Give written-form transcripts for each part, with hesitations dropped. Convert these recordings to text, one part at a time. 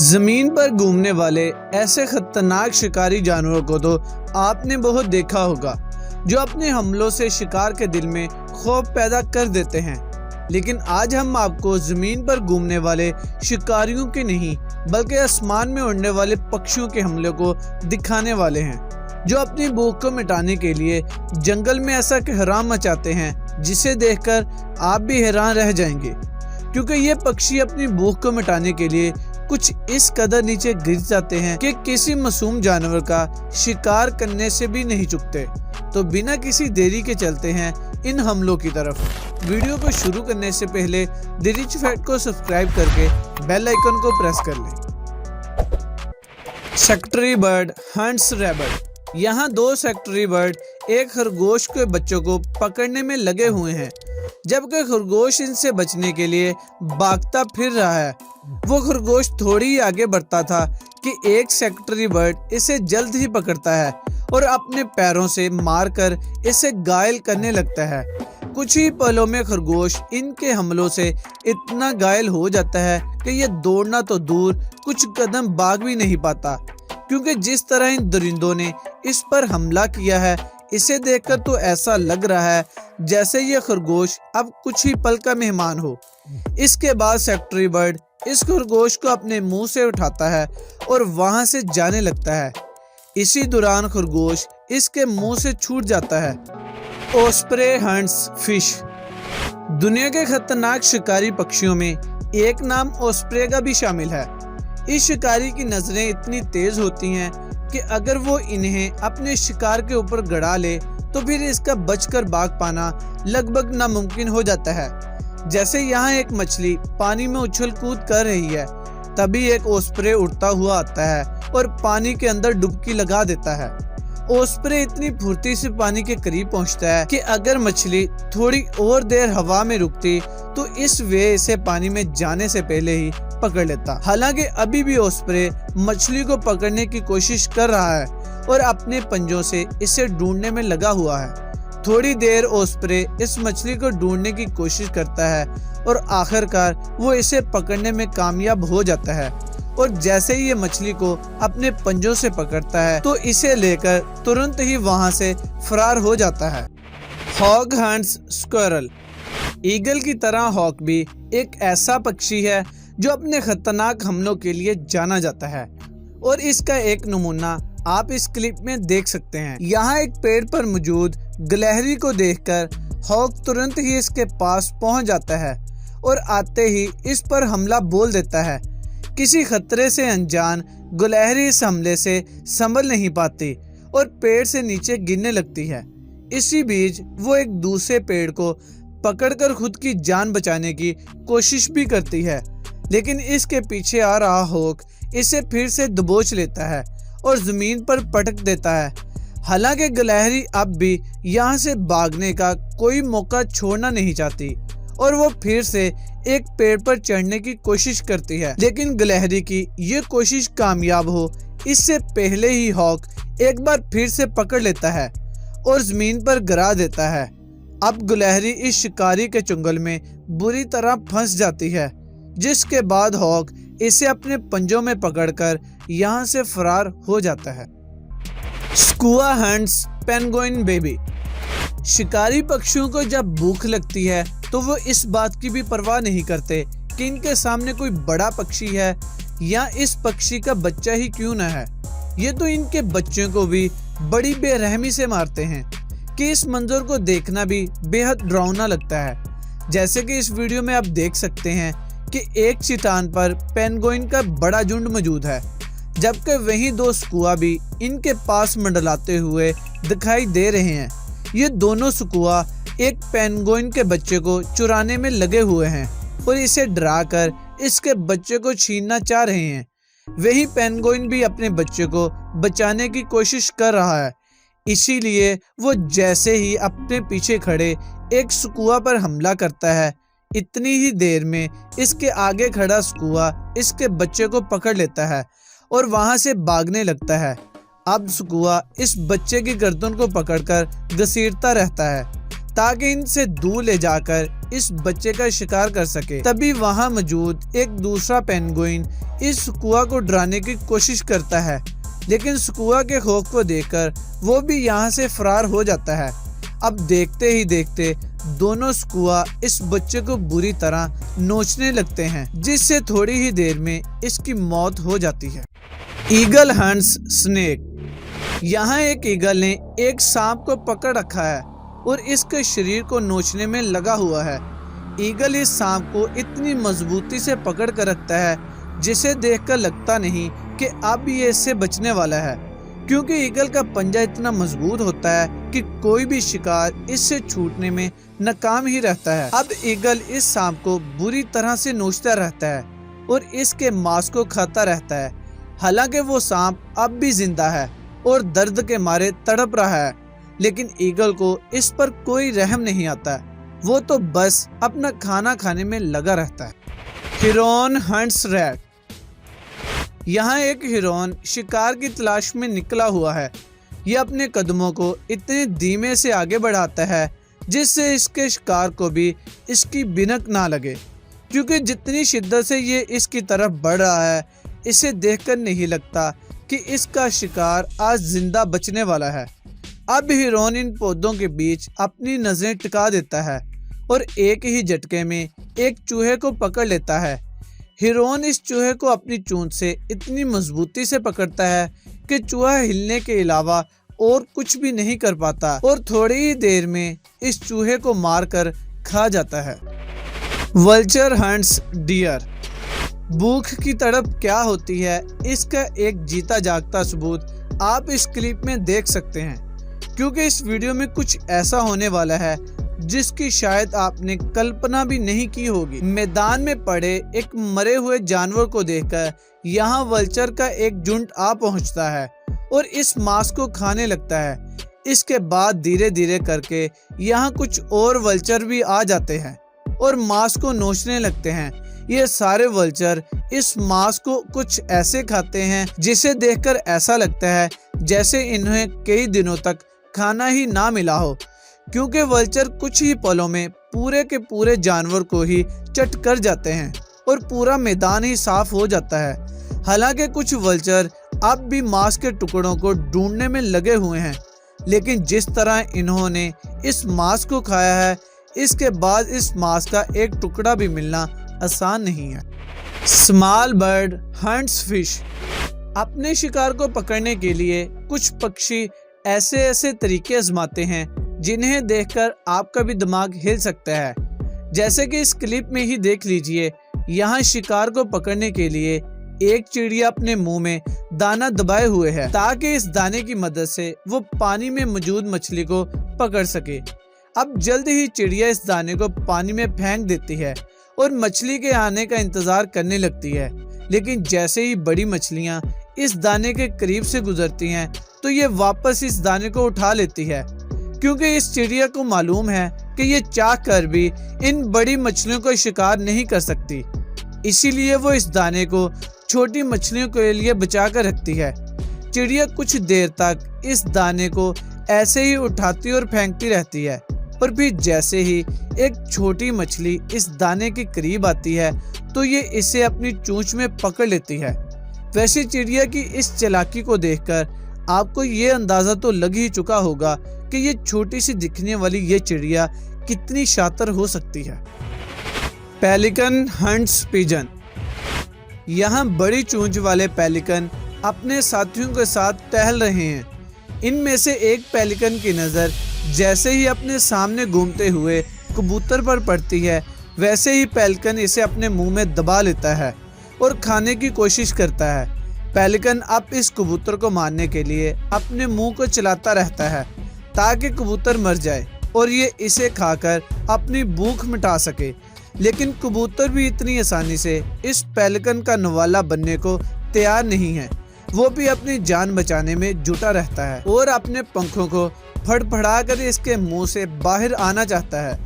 जमीन पर घूमने वाले ऐसे खतरनाक शिकारी जानवरों को तो आपने बहुत देखा होगा, जो अपने हमलों से शिकार के दिल में खौफ पैदा कर देते हैं। लेकिन आज हम आपको जमीन पर घूमने वाले शिकारियों के नहीं बल्कि आसमान में उड़ने वाले पक्षियों के हमले को दिखाने वाले हैं, जो अपनी भूख को मिटाने के लिए जंगल में ऐसा कहराम मचाते हैं जिसे देखकर आप भी हैरान रह जाएंगे। क्योंकि ये पक्षी अपनी भूख को मिटाने के लिए कुछ इस कदर नीचे गिर जाते हैं कि किसी मासूम जानवर का शिकार करने से भी नहीं चूकते। तो बिना किसी देरी के चलते हैं इन हमलों की तरफ। वीडियो को शुरू करने से पहले द रिच फैक्ट को सब्सक्राइब करके बेल आइकन को प्रेस कर लें। Secretary bird hunts rabbit. यहाँ दो सेक्रेटरी बर्ड एक खरगोश के बच्चों को पकड़ने में लगे हुए हैं, जबकि खरगोश इनसे बचने के लिए भागता फिर रहा है। वो खरगोश थोड़ी ही आगे बढ़ता था कि एक सेक्रेटरी बर्ड इसे जल्द ही पकड़ता है और अपने पैरों से मारकर इसे घायल करने लगता है। कुछ ही पलों में खरगोश इनके हमलों से इतना घायल हो जाता है कि ये दौड़ना तो दूर कुछ कदम भाग भी नहीं पाता, क्योंकि जिस तरह इन दरिंदों ने इस पर हमला किया है, इसे देखकर तो ऐसा लग रहा है जैसे ये खरगोश अब कुछ ही पल का मेहमान हो। इसके बाद सेक्रेटरी बर्ड इस खरगोश को अपने मुंह से उठाता है और वहां से जाने लगता है। इसी दौरान खरगोश इसके मुंह से छूट जाता है। Osprey hunts fish. दुनिया के खतरनाक शिकारी पक्षियों में एक नाम ओस्प्रे का भी शामिल है। इस शिकारी की नजरें इतनी तेज होती हैं कि अगर वो इन्हें अपने शिकार के ऊपर गड़ा ले तो फिर इसका बचकर भाग पाना लगभग नामुमकिन हो जाता है। जैसे यहाँ एक मछली पानी में उछल कूद कर रही है, तभी एक ओस्प्रे उड़ता हुआ आता है और पानी के अंदर डुबकी लगा देता है। ओस्प्रे इतनी फुर्ती से पानी के करीब पहुँचता है कि अगर मछली थोड़ी और देर हवा में रुकती तो इस वे इसे पानी में जाने से पहले ही पकड़ लेता। हालांकि अभी भी ओस्प्रे मछली को पकड़ने की कोशिश कर रहा है और अपने पंजों से इसे ढूंढने में लगा हुआ है। थोड़ी देर ओस्प्रे इस मछली को ढूंढने की कोशिश करता है और आखिरकार वो इसे पकड़ने में कामयाब हो जाता है। और जैसे ही ये मछली को अपने पंजों से पकड़ता है तो इसे लेकर तुरंत ही वहां से फरार हो जाता है। Hog hunts squirrel. ईगल की तरह हॉक भी एक ऐसा पक्षी है जो अपने खतरनाक हमलों के लिए जाना जाता है, और इसका एक नमूना आप इस क्लिप में देख सकते हैं। यहाँ एक पेड़ पर मौजूद गिलहरी को देखकर हॉक तुरंत ही इसके पास पहुँच जाता है और आते ही इस पर हमला बोल देता है। किसी खतरे से अनजान गिलहरी इस हमले से संभल नहीं पाती और पेड़ से नीचे गिरने लगती है। इसी बीच वो एक दूसरे पेड़ को पकड़कर खुद की जान बचाने की कोशिश भी करती है, लेकिन इसके पीछे आ रहा हॉक इसे फिर से दबोच लेता है और जमीन पर पटक देता है। हालांकि गिलहरी अब भी यहाँ से भागने का कोई मौका छोड़ना नहीं चाहती और वो फिर से एक पेड़ पर चढ़ने की कोशिश करती है, लेकिन गिलहरी की ये कोशिश कामयाब हो इससे पहले ही हॉक एक बार फिर से पकड़ लेता है और जमीन पर गिरा देता है। अब गिलहरी इस शिकारी के चुंगल में बुरी तरह फंस जाती है, जिसके बाद हॉक इसे अपने पंजों में पकड़कर यहाँ से फरार हो जाता है। Skua hunts penguin baby. शिकारी पक्षियों को जब भूख लगती है तो वो इस बात की भी परवाह नहीं करते कि इनके सामने कोई बड़ा पक्षी है या इस पक्षी का बच्चा ही क्यों न है। ये तो इनके बच्चों को भी बड़ी बेरहमी से मारते हैं कि इस मंजर को देखना भी बेहद डरावना लगता है। जैसे कि इस वीडियो में आप देख सकते हैं कि एक चट्टान पर पेंगुइन का बड़ा झुंड मौजूद है, जबकि वहीं दो स्कुआ भी इनके पास मंडलाते हुए दिखाई दे रहे हैं। ये दोनों स्कुआ एक पेंगुइन के बच्चे को चुराने में लगे हुए हैं और इसे डराकर इसके बच्चे को छीनना चाह रहे हैं। वही पेंगुइन भी अपने बच्चे को बचाने की कोशिश कर रहा है, इसीलिए वो जैसे ही अपने पीछे खड़े एक स्कुआ पर हमला करता है, इतनी ही देर में इसके आगे खड़ा स्कुआ इसके बच्चे को पकड़ लेता है और वहां से भागने लगता है। अब स्कुआ इस बच्चे की गर्दन को पकड़कर घसीटता रहता है ताकि इनसे दूर ले जाकर इस बच्चे का शिकार कर सके। तभी वहां मौजूद एक दूसरा पेंगुइन इस स्कुआ को डराने की कोशिश करता है, लेकिन स्कुआ के खौफ को देखकर वो भी यहाँ से फरार हो जाता है। अब देखते ही देखते दोनों स्कुआ इस बच्चे को बुरी तरह नोचने लगते हैं, जिससे थोड़ी ही देर में इसकी मौत हो जाती है। Eagle hunts snake. यहाँ एक ईगल ने एक सांप को पकड़ रखा है और इसके शरीर को नोचने में लगा हुआ है। ईगल इस सांप को इतनी मजबूती से पकड़ कर रखता है जिसे देखकर लगता नहीं कि अब ये इससे बचने वाला है, क्योंकि ईगल का पंजा इतना मजबूत होता है कि कोई भी शिकार इससे छूटने में नाकाम ही रहता है। अब ईगल इस सांप को बुरी तरह से नोचता रहता है और इसके मांस को खाता रहता है। हालांकि वो सांप अब भी जिंदा है और दर्द के मारे तड़प रहा है, लेकिन ईगल को इस पर कोई रहम नहीं आता। वो तो बस अपना खाना खाने में लगा रहता है। हिरन हंट्स रैट। यहाँ एक हिरन शिकार की तलाश में निकला हुआ है। ये अपने कदमों को इतने धीमे से आगे बढ़ाता है जिससे इसके शिकार को भी इसकी बिनक ना लगे, क्योंकि जितनी शिद्दत से ये इसकी तरफ बढ़ रहा है, इसे देखकर नहीं लगता कि इसका शिकार आज जिंदा बचने वाला है। अब हिरन इन पौधों के बीच अपनी नजरें टिका देता है और एक ही झटके में एक चूहे को पकड़ लेता है। हिरन इस चूहे को अपनी चोंच से इतनी मजबूती से पकड़ता है कि चूहा हिलने के अलावा और कुछ भी नहीं कर पाता और थोड़ी ही देर में इस चूहे को मारकर खा जाता है। Vulture hunts deer. भूख की तड़प क्या होती है, इसका एक जीता जागता सबूत आप इस क्लिप में देख सकते हैं, क्योंकि इस वीडियो में कुछ ऐसा होने वाला है जिसकी शायद आपने कल्पना भी नहीं की होगी। मैदान में पड़े एक मरे हुए जानवर को देखकर यहाँ वल्चर का एक झुंड आ पहुँचता है और इस मांस को खाने लगता है। इसके बाद धीरे धीरे करके यहाँ कुछ और वल्चर भी आ जाते हैं और मांस को नोचने लगते हैं। ये सारे वल्चर इस मांस को कुछ ऐसे खाते हैं जिसे देखकर ऐसा लगता है जैसे इन्हें कई दिनों तक खाना ही ना मिला हो, क्योंकि वल्चर कुछ ही पलों में पूरे के पूरे जानवर को ही चट कर जाते हैं और पूरा मैदान ही साफ हो जाता है। हालांकि कुछ वल्चर अब भी मांस के टुकड़ों को ढूंढने में लगे हुए हैं, लेकिन जिस तरह इन्होंने इस मांस को खाया है, इसके बाद इस मांस का एक टुकड़ा भी मिलना आसान नहीं है। Small bird hunts fish. अपने शिकार को पकड़ने के लिए कुछ पक्षी ऐसे ऐसे तरीके आजमाते हैं जिन्हें देखकर आपका भी दिमाग हिल सकता है। जैसे कि इस क्लिप में ही देख लीजिए, यहाँ शिकार को पकड़ने के लिए एक चिड़िया अपने मुंह में दाना दबाए हुए है ताकि इस दाने की मदद से वो पानी में मौजूद मछली को पकड़ सके। अब जल्द ही चिड़िया इस दाने को पानी में फेंक देती है और मछली के आने का इंतजार करने लगती है, लेकिन जैसे ही बड़ी मछलियां इस दाने के करीब से गुजरती हैं तो ये वापस इस दाने को उठा लेती है, क्योंकि इस चिड़िया को मालूम है कि ये चाह कर भी इन बड़ी मछलियों को शिकार नहीं कर सकती। इसीलिए वो इस दाने को छोटी मछलियों के लिए बचा कर रखती है। चिड़िया कुछ देर तक इस दाने को ऐसे ही उठाती और फेंकती रहती है और फिर जैसे ही एक छोटी मछली इस दाने के करीब आती है तो ये इसे अपनी चोंच में पकड़ लेती है। वैसे चिड़िया की इस चालाकी को देखकर आपको ये अंदाजा तो लग ही चुका होगा कि ये छोटी सी दिखने वाली ये चिड़िया कितनी शातिर हो सकती है। Pelican hunts pigeon. यहाँ बड़ी चोंच वाले पेलिकन अपने साथियों के साथ टहल रहे हैं। इनमें से एक पेलिकन की नज़र जैसे ही अपने सामने घूमते हुए कबूतर पर पड़ती है, वैसे ही पेलिकन इसे अपने मुंह में दबा लेता है और खाने की कोशिश करता है। पेलिकन अब इस कबूतर को मारने के लिए अपने मुंह को चलाता रहता है ताकि कबूतर मर जाए और ये इसे खाकर अपनी भूख मिटा सके, लेकिन कबूतर भी इतनी आसानी से इस पेलिकन का नवाला बनने को तैयार नहीं है। वो भी अपनी जान बचाने में जुटा रहता है और अपने पंखों को फड़फड़ाकर इसके मुंह से बाहर आना चाहता है।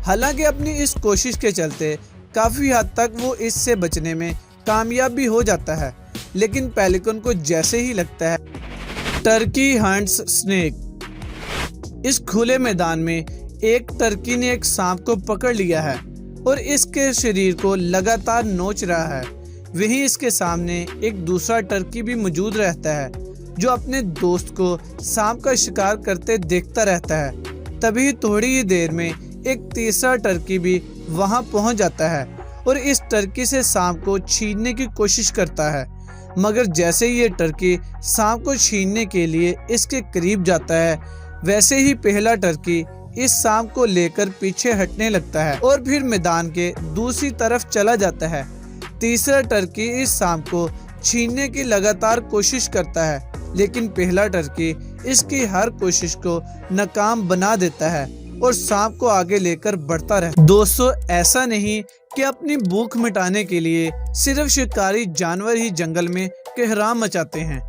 हालांकि अपनी इस कोशिश के चलते काफी हद तक वो इससे बचने में कामयाब भी हो जाता है, लेकिन पेलिकन को जैसे ही लगता है टर्की हंट्स स्नेक। इस खुले मैदान में एक टर्की ने एक सांप को पकड़ लिया है और इसके शरीर को लगातार नोच रहा है। वहीं इसके सामने एक दूसरा टर्की भी मौजूद रहता है जो अपने दोस्त को सांप का शिकार करते देखता रहता है। तभी थोड़ी ही देर में एक तीसरा टर्की भी वहां पहुंच जाता है और इस टर्की से सांप को छीनने की कोशिश करता है। मगर जैसे ही ये टर्की सांप को छीनने के लिए इसके करीब जाता है, वैसे ही पहला टर्की इस सांप को लेकर पीछे हटने लगता है और फिर मैदान के दूसरी तरफ चला जाता है। तीसरा टर्की इस सांप को छीनने की लगातार कोशिश करता है, लेकिन पहला टर्की इसकी हर कोशिश को नाकाम बना देता है और सांप को आगे लेकर बढ़ता रहता है। दोस्तों, ऐसा नहीं कि अपनी भूख मिटाने के लिए सिर्फ शिकारी जानवर ही जंगल में कहराम मचाते हैं।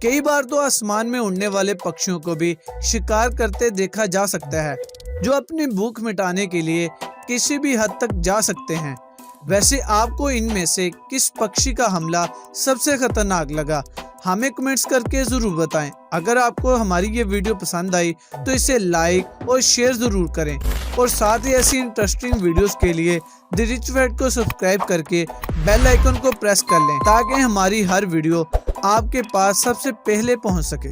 कई बार तो आसमान में उड़ने वाले पक्षियों को भी शिकार करते देखा जा सकता है, जो अपनी भूख मिटाने के लिए किसी भी हद तक जा सकते हैं। वैसे आपको इनमें से किस पक्षी का हमला सबसे खतरनाक लगा, हमें कमेंट्स करके जरूर बताएं। अगर आपको हमारी ये वीडियो पसंद आई तो इसे लाइक और शेयर जरूर करें और साथ ही ऐसी इंटरेस्टिंग वीडियोस के लिए द रिच फैक्ट को सब्सक्राइब करके बेल आइकन को प्रेस कर लें ताकि हमारी हर वीडियो आपके पास सबसे पहले पहुंच सके।